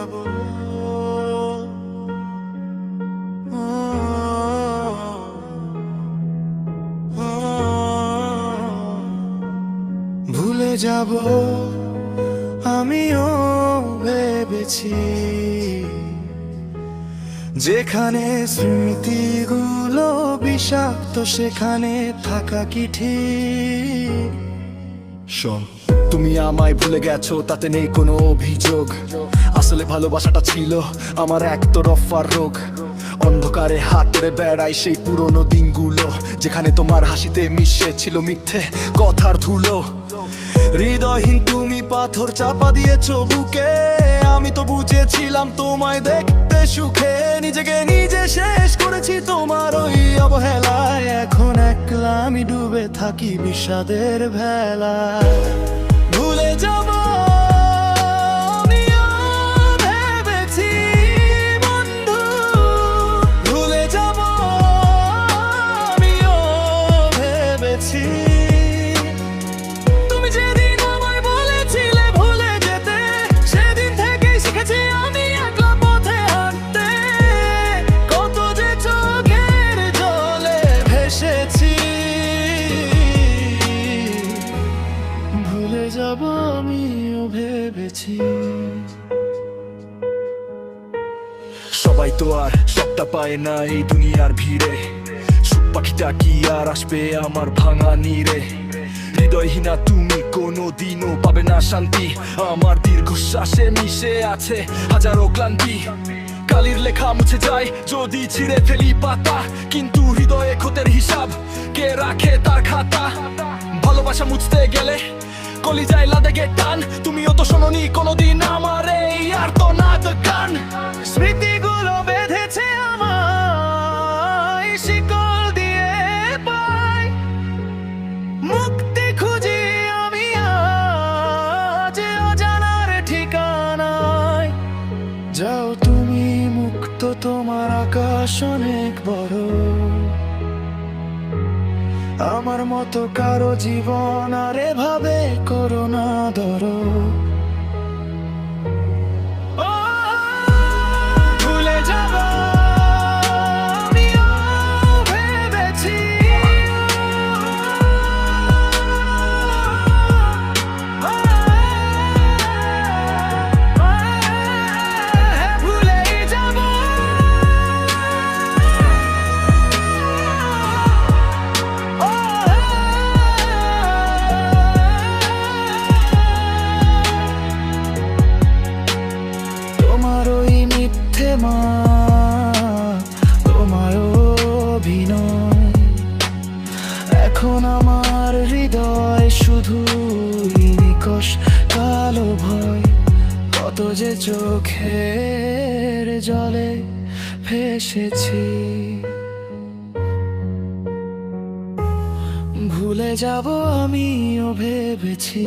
যাব ভুলে যাব আমিও ভেবেছি যেখানে স্মৃতিগুলো বিষাক্ত সেখানে থাকা কি ঠিক। শোন, তুমি আমায় ভুলে গেছো তাতে নেই কোনো অভিযোগ। আসলে ভালোবাসাটা ছিল আমার একতরফা রোগ। অন্ধকারে হাত ধরে বেড়াই সেই পুরনো দিনগুলো, যেখানে তোমার হাসিতে মিশে ছিল মিথ্যে কথার ধুলো। হৃদয়হীন তুমি পাথর চাপা দিয়েছো বুকে, আমি তো বুঝেছিলাম তোমায় দেখতে সুখে। নিজেকে নিজে শেষ করেছি তোমার ওই অবহেলায়, এখন একলা আমি ডুবে থাকি বিষাদের ভেলায়। ভুলে যাব আমিও ভেবেছি বন্ধু, ভুলে যাব আমিও ভেবেছি। তুমি যেদিন আমায় বলেছিলে ভুলে যেতে, সেদিন থেকেই শিখেছি আমি একলা পথে হাঁটতে। কত যে চোখের জলে ভেসেছি, ভুলে যাব আমিও ভেবেছি। সবাই তো আর সবটা পায় না এই দুনিয়ার ভিড়ে, সুখ পাখিটা কি আর আসবে আমার ভাঙা নীরে। হৃদয়হীনা তুমি কোনো দিনও পাবে না শান্তি, আমার দীর্ঘশ্বাসে মিশে আছে হাজারো ক্লান্তি। কালির লেখা মুছে যায় যদি ছিঁড়ে ফেলি পাতা, কিন্তু হৃদয়ে ক্ষতের হিসাব কে রাখে তার খাতা। ভালোবাসা মুছতে গেলে কলিজায় লাদেগে টান, তুমিও তো শোনোনি কোনোদিন আমার এই আর্তনাদ গান। স্মৃতিগুলো বেঁধেছে আমায় শিকল দিয়ে পাই, মুক্তি খুঁজি আমি আজ অজানার ঠিকানায়। যাও তুমি মুক্ত, তোমার আকাশ অনেক বড়, আমার মতো কারো জীবন আর এভাবে করো না ধরো। ভুলে যাব আমিও ভেবেছি, ভুলেই যাব। তোমার ওই মিথ্যে মা, তোমার অভিনয়, এখন আমার হৃদয় শুধু নিকশ কালো ভয়। কত যে চোখের জলে ভেসেছি, ভুলে যাব আমিও ভেবেছি।